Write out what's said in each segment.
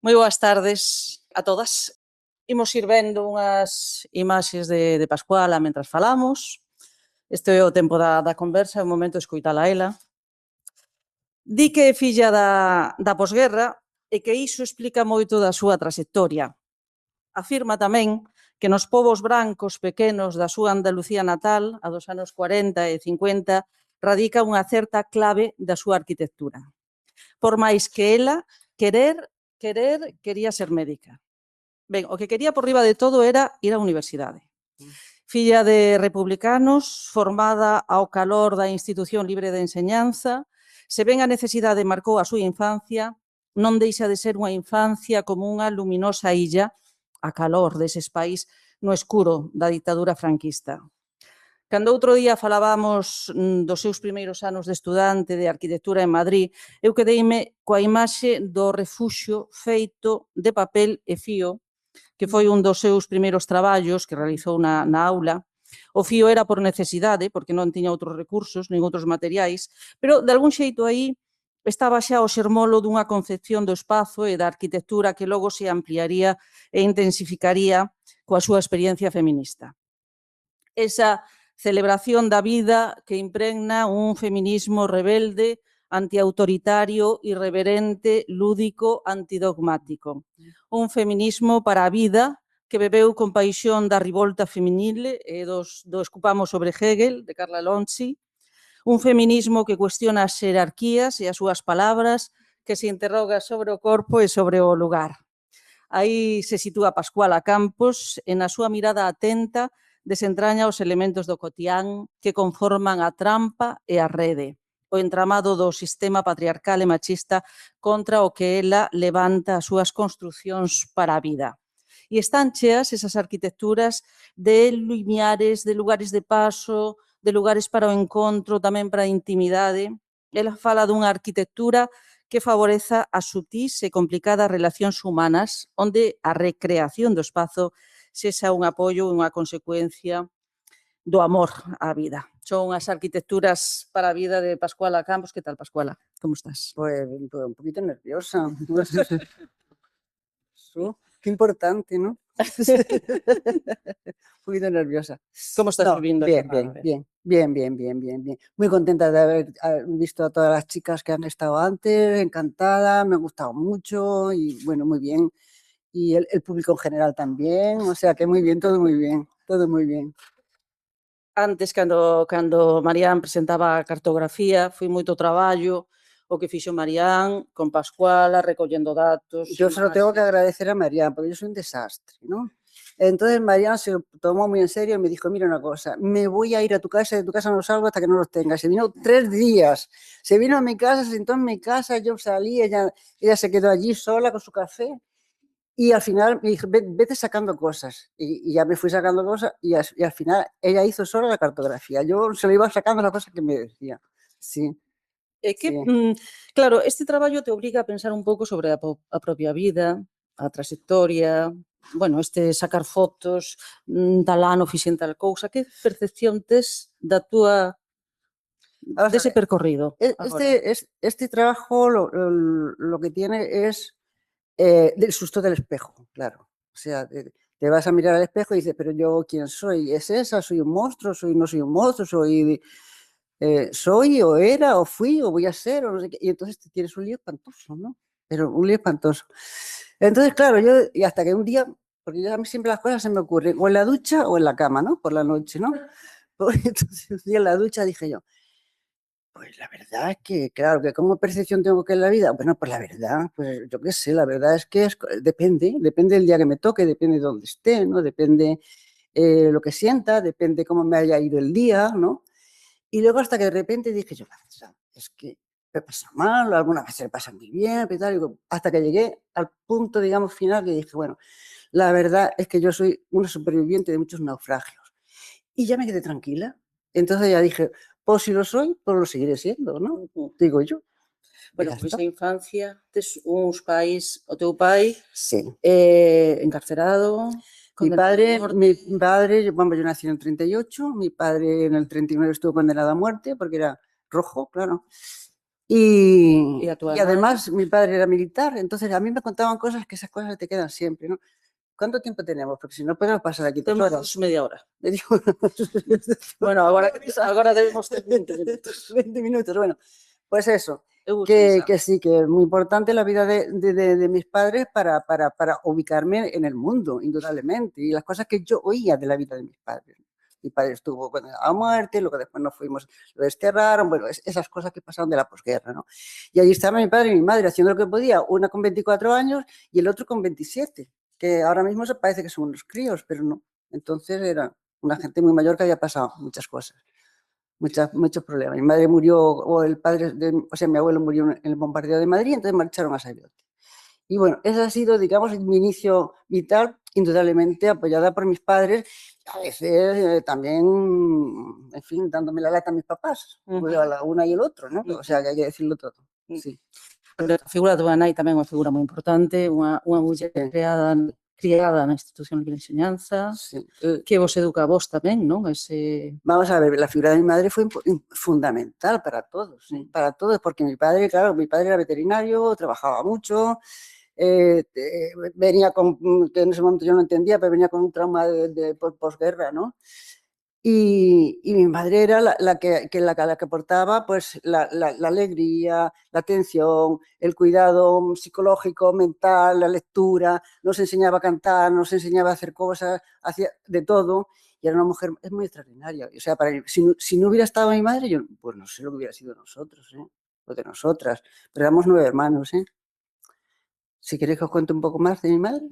Moi boas tardes a todas. Imos ir vendo unhas imaxes de Pascuala mentras falamos. Este é o tempo da conversa, é o momento de escoitala a ela. Di que é filla da posguerra e que iso explica moito da súa traxectoria. Afirma tamén que nos povos brancos pequenos da súa Andalucía natal, a dos anos 40 e 50, radica unha certa clave da súa arquitectura. Por máis que ela quería ser médica. Ben, o que quería por riba de todo era ir á universidade. Filla de republicanos, formada ao calor da institución libre de enseñanza, se ben a necesidade marcou a súa infancia, non deixa de ser unha infancia como unha luminosa illa a calor deses país no escuro da ditadura franquista. Cando outro día falábamos dos seus primeiros anos de estudante de arquitectura en Madrid, eu quedeime coa imaxe do refuxio feito de papel e fío, que foi un dos seus primeiros traballos que realizou na aula. O fío era por necesidade, porque non tiña outros recursos, nin outros materiais, pero de algún xeito aí estaba xa o xermolo dunha concepción do espazo e da arquitectura que logo se ampliaría e intensificaría coa súa experiencia feminista. Esa celebración da vida que impregna un feminismo rebelde, antiautoritario, irreverente, lúdico, antidogmático. Un feminismo para a vida que bebeu con paixón da revolta feminile e do Escupamos sobre Hegel, de Carla Lonchi. Un feminismo que cuestiona as xerarquías e as súas palabras, que se interroga sobre o corpo e sobre o lugar. Aí se sitúa Pascuala Campos e na súa mirada atenta desentraña os elementos do cotián que conforman a trampa e a rede, o entramado do sistema patriarcal e machista contra o que ela levanta as súas construcións para a vida. E están cheas esas arquitecturas de limiares, de lugares de paso, de lugares para o encontro, tamén para a intimidade. Ela fala dunha arquitectura que favoreza as sutís e complicadas relacións humanas, onde a recreación do espazo sexa un apoio e unha consecuencia do amor á vida. Son as arquitecturas para a vida de Pascuala Campos. Que tal, Pascuala? Como estás? Pues un poquito nerviosa. Qué importante, ¿no? Un poquito nerviosa. Como estás vivindo bien, esta tarde? bien. Muy contenta de haber visto a todas las chicas que han estado antes, encantada, me ha gustado mucho y bueno, muy bien. Y el público en general también, o sea que muy bien, todo muy bien. Antes, cando Marián presentaba a cartografía, foi moito traballo o que fixo Marián con Pascuala, recollendo datos. Yo se lo tengo que agradecer a Marián, porque yo soy un desastre, ¿no? Entonces Marián se lo tomó muy en serio y me dijo, mira una cosa, me voy a ir a tu casa y de tu casa no salgo hasta que no los tengas. Se vino 3 días, se vino a mi casa, se sentó en mi casa, yo salí, ella se quedó allí sola con su café y al final me dijo, vete sacando cosas. Y ya me fui sacando cosas y al final ella hizo sola la cartografía. Yo se le iba sacando las cosas que me decía, sí. É que, claro, este traballo te obriga a pensar un pouco sobre a propia vida, a trayectoria, bueno, sacar fotos, tal ano fixen tal cousa. Que percepción tes da túa dese percorrido? Este trabajo lo que tiene es del susto del espejo, claro. O sea, te vas a mirar al espejo y dices, pero yo, ¿quién soy? ¿Es esa? ¿Soy un monstruo? ¿No soy un monstruo? ¿Soy o era o fui o voy a ser? O no sé qué. Y entonces te tienes un lío espantoso, ¿no? Pero un lío espantoso. Entonces, claro, y hasta que un día, porque a mí siempre las cosas se me ocurren o en la ducha o en la cama, ¿no? Por la noche, ¿no? Entonces un día en la ducha dije yo, pues la verdad es que, claro, que ¿cómo percepción tengo que en la vida? Bueno, pues la verdad, pues yo qué sé, la verdad es que depende del día que me toque, depende de dónde esté, ¿no? Depende lo que sienta, depende cómo me haya ido el día, ¿no? Y luego hasta que de repente dije yo, la verdad, es que me pasa mal, algunas veces me pasa muy bien, hasta que llegué al punto, digamos, final que dije, bueno, la verdad es que yo soy una superviviente de muchos naufragios. Y ya me quedé tranquila. Entonces ya dije, pues si lo soy, pues lo seguiré siendo, ¿no? Digo yo. Bueno, pois a infancia, tes uns pais, o teu pai encarcerado. Mi padre, bueno, yo nací en el 38, mi padre en el 39 estuvo condenado a muerte porque era rojo, claro. ¿Y a tu Y hermana? además mi padre era militar, entonces a mí me contaban cosas que esas cosas te quedan siempre, ¿no? ¿Cuánto tiempo tenemos? Porque si no podemos pasar aquí 2 horas. Temos media hora. Le digo, Bueno, agora debemos ter 20 minutos. 20 minutos, bueno, pues eso, Eu que que sí, que es muy importante la vida de mis padres para ubicarme en el mundo, indudablemente, y las cosas que yo oía de la vida de mis padres. Mi padre estuvo a muerte, luego después nos fuimos, lo desterraron, bueno, esas cosas que pasaron de la posguerra, ¿no? Y allí estaba mi padre y mi madre haciendo lo que podía, una con 24 años y el otro con 27, que ahora mismo se parece que son unos críos, pero no. Entonces era una gente muy mayor que había pasado muchas cosas, muchos problemas. Mi madre murió, o sea, mi abuelo murió en el bombardeo de Madrid, entonces marcharon a Sayot. Y bueno, ese ha sido, digamos, mi inicio vital, indudablemente apoyada por mis padres, a veces también, en fin, dándome la lata a mis papás, a la una y el otro, ¿no? O sea, que hay que decirlo todo, sí. a figura da tua nai tamén é unha figura moi importante, unha muller Sí. criada na institución de enseñanza, Sí. que vos educa a vos tamén, non? Vamos a ver, la figura de mi madre fue fundamental para todos, para todos, porque mi padre, claro, mi padre era veterinario, trabajaba mucho, venía con, que en ese momento yo no entendía, pero venía con un trauma de posguerra, ¿no? Y mi madre era la que aportaba pues la alegría, la atención, el cuidado psicológico, mental, la lectura, nos enseñaba a cantar, nos enseñaba a hacer cosas, hacía de todo, y era una mujer es muy extraordinaria. O sea, si no hubiera estado mi madre, yo pues no sé lo que hubiera sido de nosotros, o de nosotras, pero éramos 9 hermanos, Si queréis que os cuente un pouco máis de mi madre.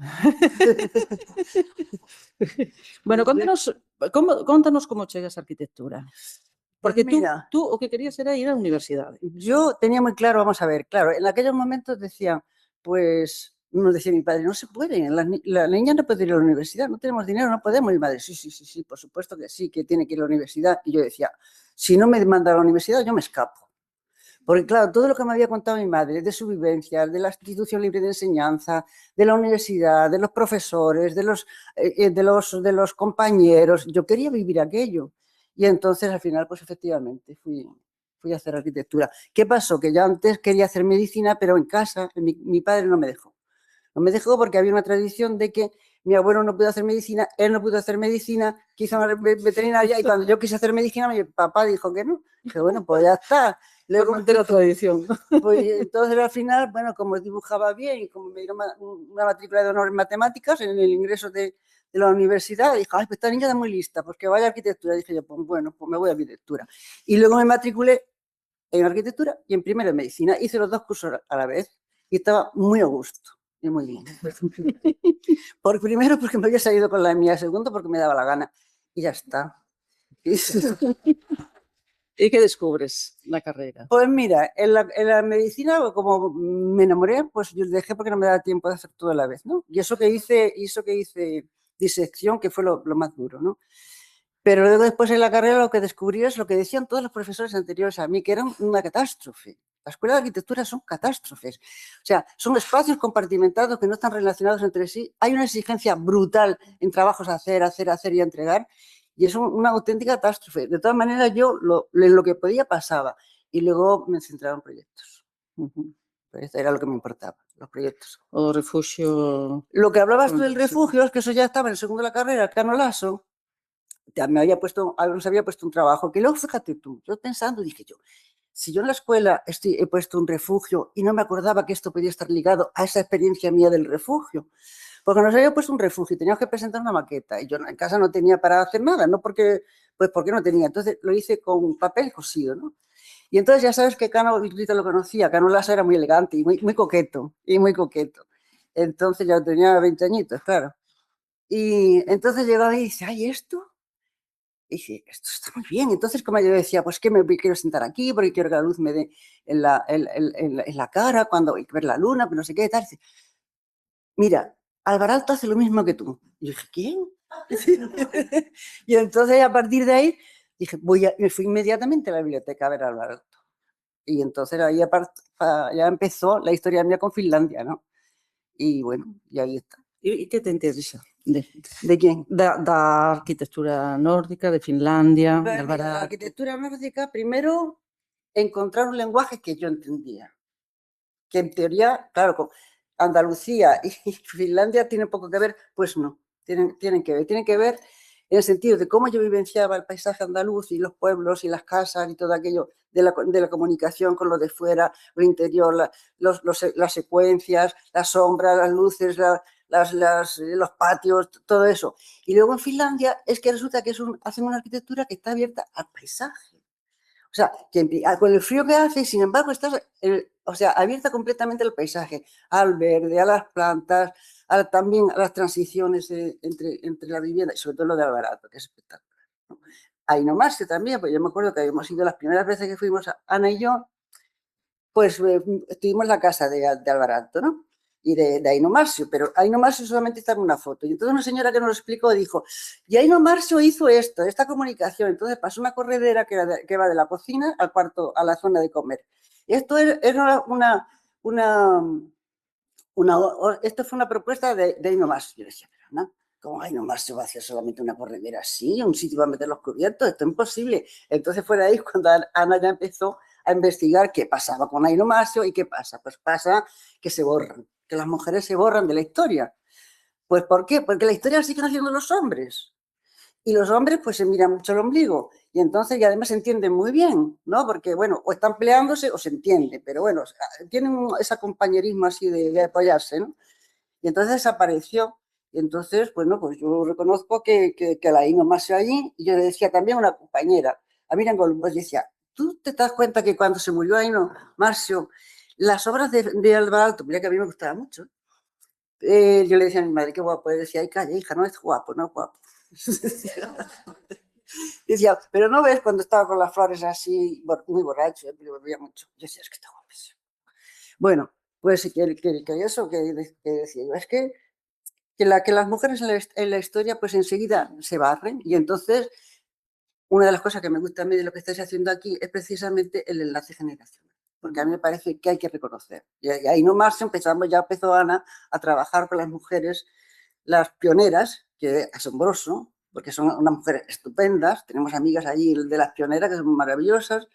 Bueno, contanos como chegas á arquitectura. Porque tú o que querías era ir á universidade. Yo tenía muy claro, vamos a ver, claro, en aquellos momentos decían, pues, nos decía mi padre, no se puede, la niña no puede ir a la universidad, no tenemos dinero, no podemos. Y mi madre, sí, por supuesto que sí, que tiene que ir a la universidad. Y yo decía, si no me manda a la universidad, yo me escapo. Porque claro, todo lo que me había contado mi madre, de su vivencia, de la institución libre de enseñanza, de la universidad, de los profesores, de los compañeros, yo quería vivir aquello. Y entonces al final, pues efectivamente, fui a hacer arquitectura. ¿Qué pasó? Que yo antes quería hacer medicina, pero en casa, mi padre no me dejó. No me dejó porque había una tradición de que mi abuelo no pudo hacer medicina, él no pudo hacer medicina, quiso una veterinaria, y cuando yo quise hacer medicina, mi papá dijo que no. Dije, bueno, pues ya está. Luego manter a tradición. Pues entonces al final, bueno, como dibujaba bien y como me dieron una matrícula de honor en matemáticas en el ingreso de la universidad, dije, ay, pues esta niña es muy lista, pues que vaya a arquitectura. Dije yo, pues bueno, pues me voy a arquitectura. Y luego me matriculé en arquitectura y en primero en medicina. Hice los 2 cursos a la vez y estaba muy a gusto y muy bien. Primero porque me había salido con la mía, segundo porque me daba la gana y ya está. ¿Y qué descubres la carrera? Pues mira, en la medicina, como me enamoré, pues yo dejé porque no me daba tiempo de hacer todo a la vez, ¿no? Y eso que hice disección, que fue lo más duro, ¿no? Pero luego después en la carrera lo que descubrí es lo que decían todos los profesores anteriores a mí, que era una catástrofe. La escuela de arquitectura son catástrofes. O sea, son espacios compartimentados que no están relacionados entre sí. Hay una exigencia brutal en trabajos a hacer y a entregar. Y es una auténtica catástrofe. De todas maneras, yo lo que podía pasaba. Y luego me centraba en proyectos. Pues era lo que me importaba, los proyectos. O refugio... Lo que hablabas tú del refugio es que eso ya estaba en el segundo de la carrera, el Cano Lasso. Nos había puesto un trabajo que luego, fíjate tú, yo pensando, dije yo, si yo en la escuela he puesto un refugio y no me acordaba que esto podía estar ligado a esa experiencia mía del refugio, porque nos había puesto un refugio y teníamos que presentar una maqueta y yo en casa no tenía para hacer nada, no porque no tenía, entonces lo hice con papel cosido, ¿no? Y entonces ya sabes que Cano, Rita lo conocía, Cano Lasso era muy elegante y muy coqueto, entonces ya tenía 20 añitos, claro, y entonces llegaba y dice, ay, ¿esto? Y dije, esto está muy bien. Entonces, como yo decía, pues que me quiero sentar aquí porque quiero que la luz me dé en la cara cuando hay que ver la luna, pero no sé qué, tal. Dice, mira, Alvaralto hace lo mismo que tú. Y yo dije, ¿quién? Y entonces, a partir de ahí, dije, me fui inmediatamente a la biblioteca a ver a Alvaralto. Y entonces ahí ya empezó la historia mía con Finlandia, ¿no? Y bueno, y ahí está. E que te interesa? ¿De quién? Da arquitectura nórdica, de Finlandia, de La Alvarado. arquitectura nórdica, primero, encontrar un lenguaje que yo entendía. Que en teoría, claro, Andalucía y Finlandia tienen poco que ver, pues no, tienen que ver en el sentido de cómo yo vivenciaba el paisaje andaluz y los pueblos y las casas y todo aquello de la comunicación con lo de fuera, lo interior, las secuencias, las sombras, las luces, los patios, todo eso. Y luego en Finlandia es que resulta que hacen una arquitectura que está abierta al paisaje. O sea, con el frío que hace, sin embargo, estás abierta completamente al paisaje, al verde, a las plantas, también a las transiciones entre la vivienda y sobre todo lo de Alvarado, que es espectacular, ¿no? Ahí nomás que también, pues yo me acuerdo que habíamos ido las primeras veces que fuimos, Ana y yo, pues estuvimos en la casa de Alvarado, ¿no? Y de Aino Marcio, pero Aino Marcio solamente está en una foto. Y entonces una señora que nos lo explicó dijo, y Aino Marcio hizo esta comunicación. Entonces pasó una corredera que va de la cocina al cuarto, a la zona de comer. Esto era esto fue una propuesta de Aino Marcio. Yo decía, pero no, ¿cómo Aino Marcio va a hacer solamente una corredera así? ¿Un sitio va a meter los cubiertos? Esto es imposible. Entonces fue de ahí cuando Ana ya empezó a investigar qué pasaba con Aino Marcio y qué pasa. Pues pasa que se borran, que las mujeres se borran de la historia. Pues ¿por qué? Porque la historia la siguen haciendo los hombres. Y los hombres pues se miran mucho el ombligo. Y entonces, y además se entienden muy bien, ¿no? Porque, bueno, o están peleándose o se entiende. Pero bueno, tienen ese compañerismo así de apoyarse, ¿no? Y entonces desapareció. Y entonces, bueno, pues yo reconozco que la Aino Marcio allí. Y yo le decía también a una compañera, a Miriam Columbus, decía, ¿tú te das cuenta que cuando se murió Aino Marcio, las obras de Alvarado, mira que a mí me gustaba mucho, yo le decía a mi madre, qué guapo, y decía, ay, calla, hija, no es guapo, no es guapo. Decía, pero no ves cuando estaba con las flores así, muy borracho, me volvía mucho. Yo decía, es que está guapísimo. Bueno, pues que eso que decía yo, es que las mujeres en la historia pues enseguida se barren y entonces una de las cosas que me gusta a mí de lo que estáis haciendo aquí es precisamente el enlace generacional, porque a mí me parece que hay que reconocer. Y ahí nomás empezó Ana a trabajar con las mujeres, las pioneras, que es asombroso, porque son unas mujeres estupendas, tenemos amigas allí de las pioneras que son maravillosas,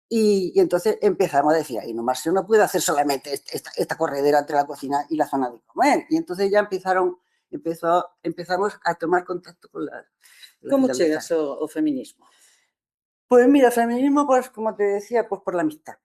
y entonces empezamos a decir, ahí nomás yo no puedo hacer solamente esta corredera entre la cocina y la zona de comer. Y entonces ya empezamos a tomar contacto con las... Como chegas ao feminismo? Pues mira, feminismo, pues como te decía, pues por la amistad,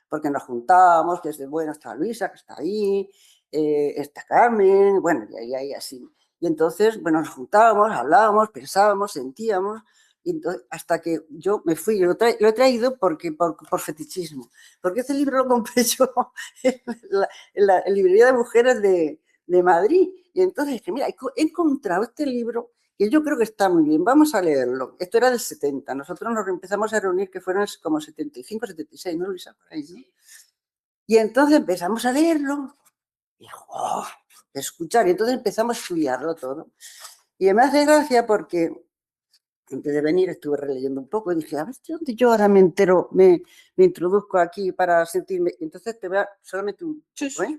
porque nos juntábamos, que es bueno, está Luisa, que está ahí, está Carmen, bueno, y ahí así. Y entonces, bueno, nos juntábamos, hablábamos, pensábamos, sentíamos, y entonces, hasta que yo me fui, lo he traído por fetichismo, porque este libro lo compré yo en la librería de mujeres de Madrid, y entonces dije, mira, he encontrado este libro que yo creo que está muy bien, vamos a leerlo. Esto era del 70, nosotros nos empezamos a reunir, que fueron como 75, 76, ¿no, Luisa? Por ahí, ¿no? Y entonces empezamos a leerlo, y oh, escuchar, y entonces empezamos a estudiarlo todo. Y me hace gracia porque antes de venir estuve releyendo un poco y dije, a ver, ¿dónde yo ahora me entero, me introduzco aquí para sentirme? Entonces te voy a solamente un poco, ¿eh?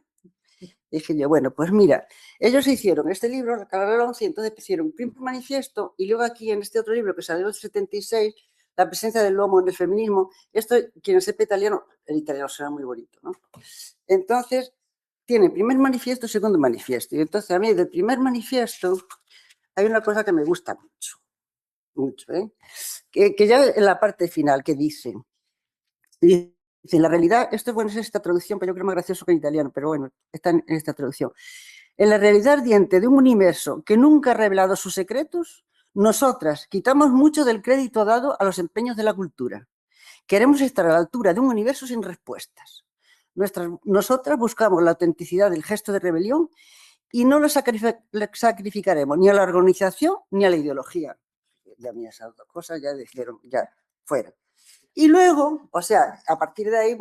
Dije yo, bueno, pues mira, ellos hicieron este libro, Recalar el 11, y entonces hicieron un primer manifiesto, y luego aquí en este otro libro que salió en el 76, La presencia del homo en el feminismo, esto, quien sepa italiano, el italiano será muy bonito, ¿no? Entonces, tiene primer manifiesto, segundo manifiesto, y entonces a mí del primer manifiesto hay una cosa que me gusta mucho, ¿eh? Que ya en la parte final, que dice, la realidad, esto es bueno, es esta traducción, pero yo creo más gracioso que en italiano, pero bueno, está en esta traducción. En la realidad ardiente de un universo que nunca ha revelado sus secretos, nosotras quitamos mucho del crédito dado a los empeños de la cultura. Queremos estar a la altura de un universo sin respuestas. Nosotras buscamos la autenticidad del gesto de rebelión y no lo sacrificaremos ni a la organización ni a la ideología. Ya a mí esas dos cosas ya dijeron, ya, fuera. Y luego, o sea, a partir de ahí,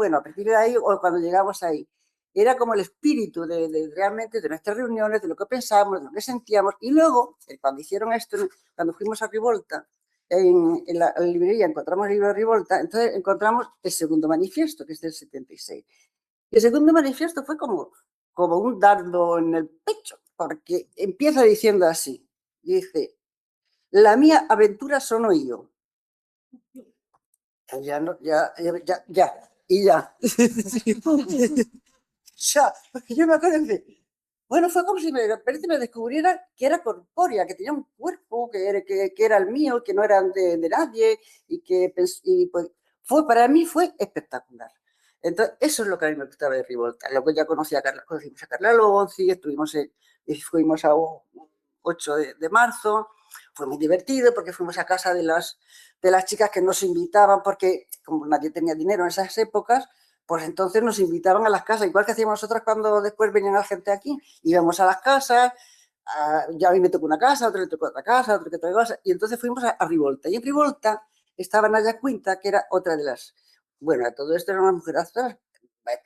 o cuando llegamos ahí, era como el espíritu realmente de nuestras reuniones, de lo que pensábamos, de lo que sentíamos. Y luego, cuando hicieron esto, cuando fuimos a Rivolta, en la librería encontramos el libro de Rivolta, entonces encontramos el segundo manifiesto, que es del 76. Y el segundo manifiesto fue como un dardo en el pecho, porque empieza diciendo así, dice, la mía aventura sono yo. Ya, no, y ya. Ya, porque yo me acuerdo que, bueno, fue como si de repente me descubriera que era corpórea, que tenía un cuerpo, que era el mío, que no era de nadie, y pues para mí fue espectacular. Entonces, eso es lo que a mí me gustaba de Rivolta. Luego ya conocimos a Carla Lonzi, fuimos a 8 de marzo, fue muy divertido porque fuimos a casa de las chicas que nos invitaban, porque como nadie tenía dinero en esas épocas, pues entonces nos invitaban a las casas, igual que hacíamos nosotras cuando después venían la gente aquí, íbamos a las casas, ya a mí me tocó una casa, a otro le tocó otra casa, a otro que otra cosa, y entonces fuimos a Rivolta. Y en Rivolta estaba Naya Quinta, que era otra de las, bueno, todo esto era una mujer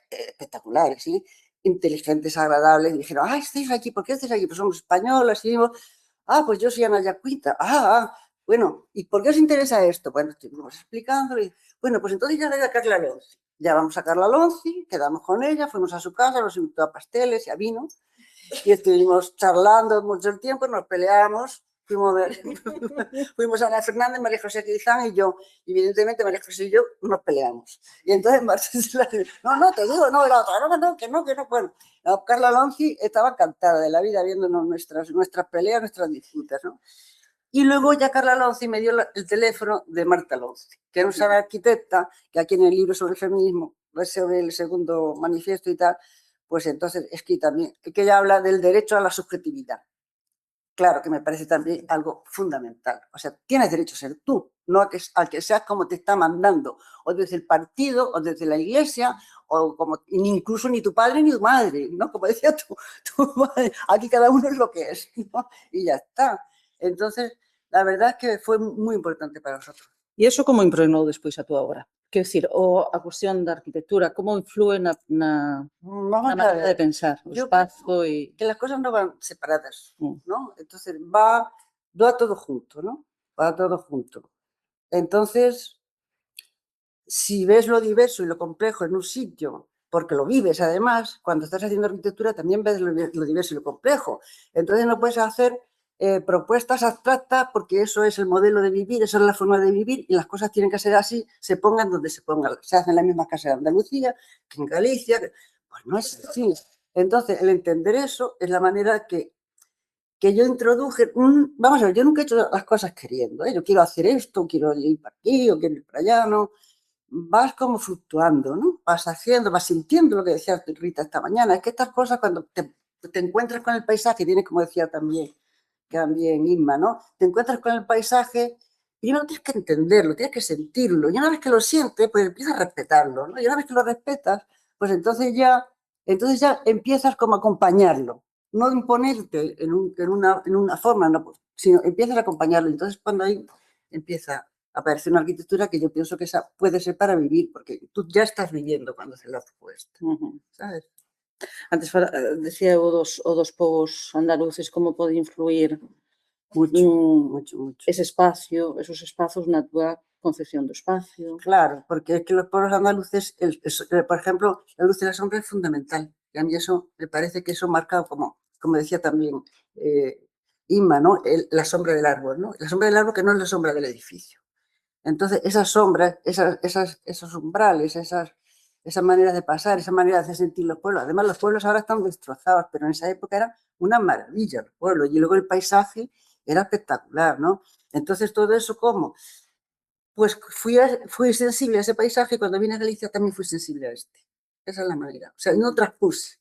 espectaculares, ¿sí? Inteligentes, agradables, y dijeron, estáis aquí, ¿por qué estáis aquí? Pues somos españolas, y vimos, pues yo soy Naya Quinta, bueno, ¿y por qué os interesa esto? Bueno, estuvimos explicando, y bueno, pues entonces ya era Carla Lonzi. Ya vamos a Carla Lonzi, quedamos con ella, fuimos a su casa, nos invitó a pasteles y a vino, y estuvimos charlando mucho tiempo, nos peleamos, fuimos a Ana Fernández, María José Quizán y yo, y evidentemente María José y yo nos peleamos. Y entonces no, te digo, no, la otra, no, que no, bueno. Carla Lonzi estaba encantada de la vida viéndonos nuestras peleas, nuestras disputas, ¿no? Y luego ya Carla Lonzi me dio el teléfono de Marta Lonzi, que era una arquitecta, que aquí en el libro sobre el feminismo, sobre el segundo manifiesto y tal, pues entonces es que también, que ella habla del derecho a la subjetividad. Claro, que me parece también algo fundamental. O sea, tienes derecho a ser tú, no al que seas como te está mandando, o desde el partido, o desde la iglesia, o como incluso ni tu padre ni tu madre, ¿no? Como decía tu madre, aquí cada uno es lo que es, ¿no? Y ya está. Entonces, la verdad es que fue muy importante para nosotros. E iso como impregnou despois a túa obra? Quer dicir, a cuestión da arquitectura, como influe na maneira de pensar, o espazo e... Que las cosas no van separadas, ¿no? Entonces va todo junto, ¿no? Va todo junto. Entonces, si ves lo diverso y lo complejo en un sitio, porque lo vives además, cuando estás haciendo arquitectura también ves lo diverso y lo complejo. Entonces no puedes hacer propuestas abstractas porque eso es el modelo de vivir, eso es la forma de vivir y las cosas tienen que ser así, se pongan donde se pongan. Se hacen en las mismas casas de Andalucía que en Galicia, pues no es así. Entonces, el entender eso es la manera que yo introduje. Vamos a ver, yo nunca he hecho las cosas queriendo, ¿eh? Yo quiero hacer esto, quiero ir para aquí o quiero ir para allá, ¿no? Vas como fluctuando, ¿no? Vas haciendo, vas sintiendo lo que decía Rita esta mañana. Es que estas cosas cuando te encuentras con el paisaje, tienes como decía también Inma, ¿no? Te encuentras con el paisaje, primero tienes que entenderlo, tienes que sentirlo. Y una vez que lo sientes, pues empiezas a respetarlo, ¿no? Y una vez que lo respetas, pues entonces ya empiezas como a acompañarlo. No imponerte en una forma, no, sino empiezas a acompañarlo. Entonces cuando ahí empieza aparece una arquitectura que yo pienso que esa puede ser para vivir, porque tú ya estás viviendo cuando se lo has puesto, ¿sabes? Antes decía o dos povos andaluces como pode influir mucho. esos espazos na túa concepción do espacio. Claro, porque es que los pueblos andaluces, por ejemplo, la luz y la sombra es fundamental. Y a mí eso me parece que eso marca, como decía también Inma, ¿no? La sombra del árbol, ¿no? La sombra del árbol que no es la sombra del edificio. Entonces, esas sombras, esos umbrales, esas maneras de pasar, esa manera de hacer sentir los pueblos. Además, los pueblos ahora están destrozados, pero en esa época era una maravilla los pueblos. Y luego el paisaje era espectacular, ¿no? Entonces, todo eso, ¿cómo? Pues fui sensible a ese paisaje y cuando vine a Galicia también fui sensible a este. Esa es la manera. O sea, no transpuse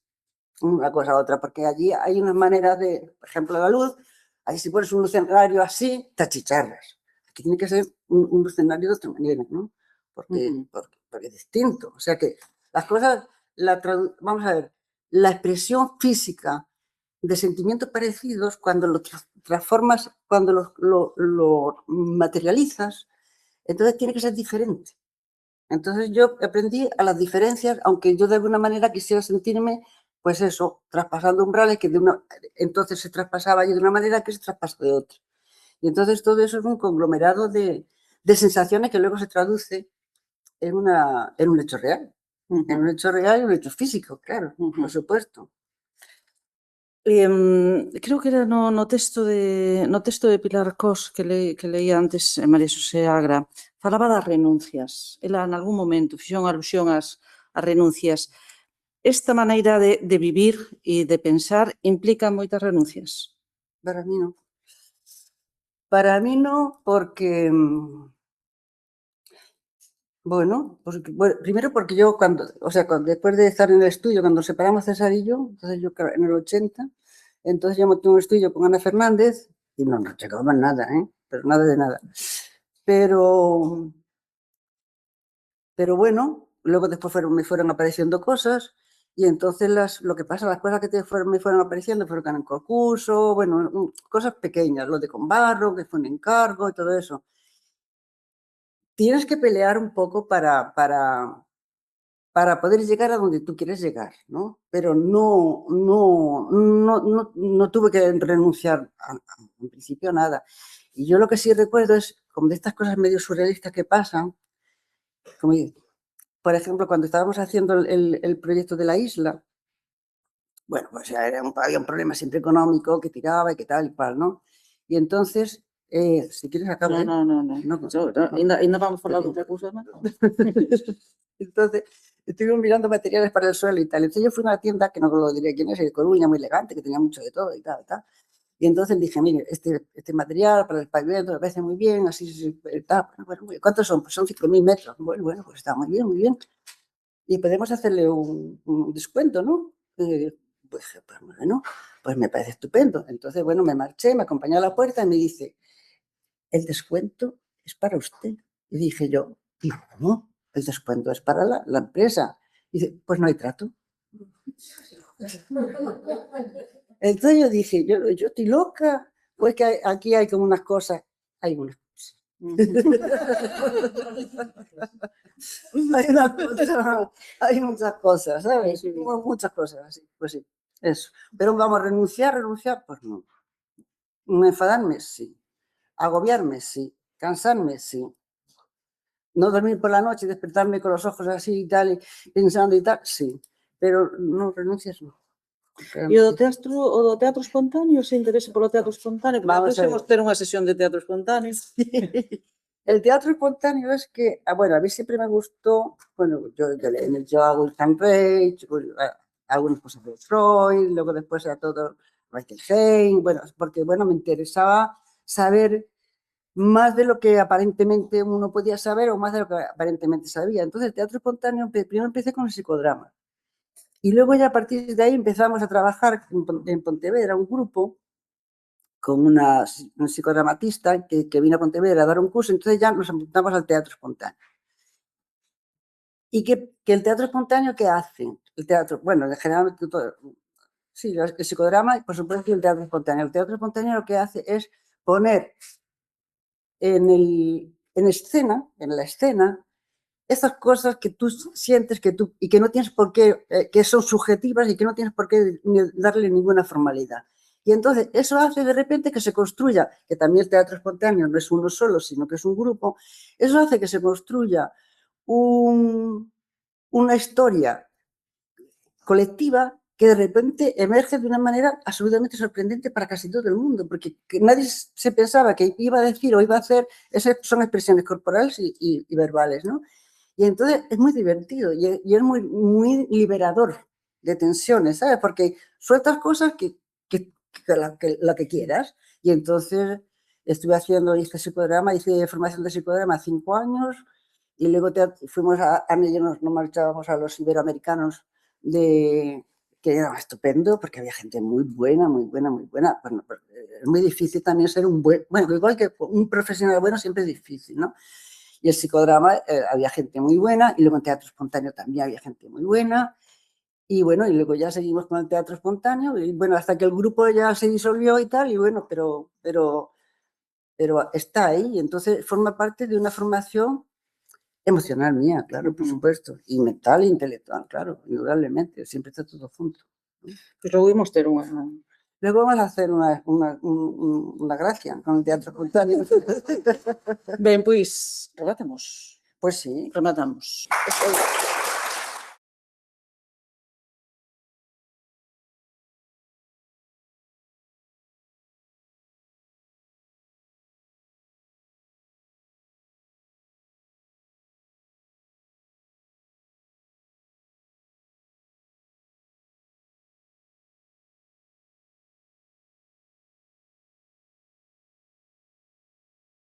una cosa a otra, porque allí hay unas maneras de, por ejemplo, la luz, ahí si pones un escenario así, te achicharras. Aquí tiene que ser un escenario de otra manera, ¿no? Porque es distinto. O sea que las cosas, vamos a ver, la expresión física de sentimientos parecidos, cuando lo transformas, cuando lo materializas, entonces tiene que ser diferente. Entonces yo aprendí a las diferencias, aunque yo de alguna manera quisiera sentirme, pues eso, traspasando umbrales que entonces se traspasaba yo de una manera que se traspasa de otra. Y entonces todo eso es un conglomerado de sensaciones que luego se traduce en un hecho real. En un hecho real y un hecho físico, claro, por supuesto. Creo que era no texto de Pilar Cos que leía antes María Xosé Agra, falaba das renuncias. Ela, en algún momento, fixo unha alusión ás renuncias. Esta maneira de vivir e de pensar implica moitas renuncias? Para mí no. Para mí no, porque, bueno, primero porque yo después de estar en el estudio, cuando nos separamos César y yo, entonces yo en el 80, entonces yo monté un estudio con Ana Fernández y no nos llegábamos nada, pero nada de nada. Pero bueno, luego después me fueron apareciendo cosas y entonces las cosas que me fueron apareciendo fueron en concurso, bueno, cosas pequeñas, lo de con barro, que fue un encargo y todo eso. Tienes que pelear un poco para poder llegar a donde tú quieres llegar, ¿no? Pero no tuve que renunciar en principio a nada. Y yo lo que sí recuerdo es como de estas cosas medio surrealistas que pasan, como, por ejemplo, cuando estábamos haciendo el proyecto de la isla, bueno, pues había un problema siempre económico que tiraba y que tal y cual, ¿no? Y entonces, si quieres acabo, No. Ainda vamos a falar de outra cousa máis. Entonces, estuvimos mirando materiales para el suelo y tal. Entonces yo fui a una tienda, que no lo diré quién es, de Coruña, muy elegante, que tenía mucho de todo y tal, tal. Y entonces dije, mire, este material para el pavimento me parece muy bien, así, tal. Bueno, ¿cuántos son? Pues son 5.000 metros. Bueno, pues está muy bien, muy bien. Y podemos hacerle un descuento, ¿no? Pues bueno, pues me parece estupendo. Entonces, bueno, me marché, me acompañó a la puerta y me dice, el descuento es para usted. Y dije yo, ¿cómo? El descuento es para la empresa. Y dice, pues no hay trato. Entonces yo dije, yo estoy loca, pues que aquí hay como unas cosas, hay unas cosas. Hay muchas cosas, ¿sabes? Sí. Muchas cosas así, pues sí, eso. Pero vamos, renunciar, pues no. Enfadarme, sí. Agobiarme, sí. Cansarme, sí. No dormir por la noche y despertarme con los ojos así y tal, pensando y tal, sí. Pero no renuncias, no. E o do teatro espontáneo, se interese polo teatro espontáneo, porque Vamos a ver. podemos ter unha sesión de teatro espontáneo. El teatro espontáneo es que, bueno, a mí siempre me gustó, bueno, yo hago el Cambridge, algunas cosas de Freud, luego después era todo Michael Hain, bueno, porque, bueno, me interesaba saber más de lo que aparentemente uno podía saber o más de lo que aparentemente sabía. Entonces, el teatro espontáneo, primero empecé con el psicodrama. Y luego ya a partir de ahí empezamos a trabajar en Pontevedra, un grupo con un psicodramatista que vino a Pontevedra a dar un curso, entonces ya nos apuntamos al teatro espontáneo. ¿Y que el teatro espontáneo qué hace? El teatro, bueno, generalmente todo, sí, el psicodrama, por supuesto, y el teatro espontáneo. El teatro espontáneo lo que hace es poner en la escena, esas cosas que tú sientes y que no tienes por qué, que son subjetivas y que no tienes por qué darle ninguna formalidad. Y entonces eso hace de repente que se construya, que también el teatro espontáneo no es uno solo, sino que es un grupo, eso hace que se construya una historia colectiva que de repente emerge de una manera absolutamente sorprendente para casi todo el mundo, porque nadie se pensaba que iba a decir o iba a hacer, esas son expresiones corporales y verbales, ¿no? Y entonces es muy divertido y es muy, muy liberador de tensiones, ¿sabes? Porque sueltas cosas que la que quieras. Y entonces estuve hice psicodrama, hice formación de psicodrama 5 años y luego fuimos Ana y yo nos marchábamos a los iberoamericanos que era estupendo porque había gente muy buena, muy buena, muy buena. Bueno, es muy difícil también ser bueno, igual que un profesional bueno siempre es difícil, ¿no? Y el psicodrama había gente muy buena y luego en teatro espontáneo también había gente muy buena. Y bueno, y luego ya seguimos con el teatro espontáneo y bueno, hasta que el grupo ya se disolvió y tal, y bueno, pero está ahí y entonces forma parte de una formación emocional mía, claro, por supuesto, y mental e intelectual, claro, indudablemente, siempre está todo junto. Pois logo imos ter unha... Luego vamos a hacer una gracia con el teatro espontáneo. Ben, pois, rematemos. Pues sí. Rematamos.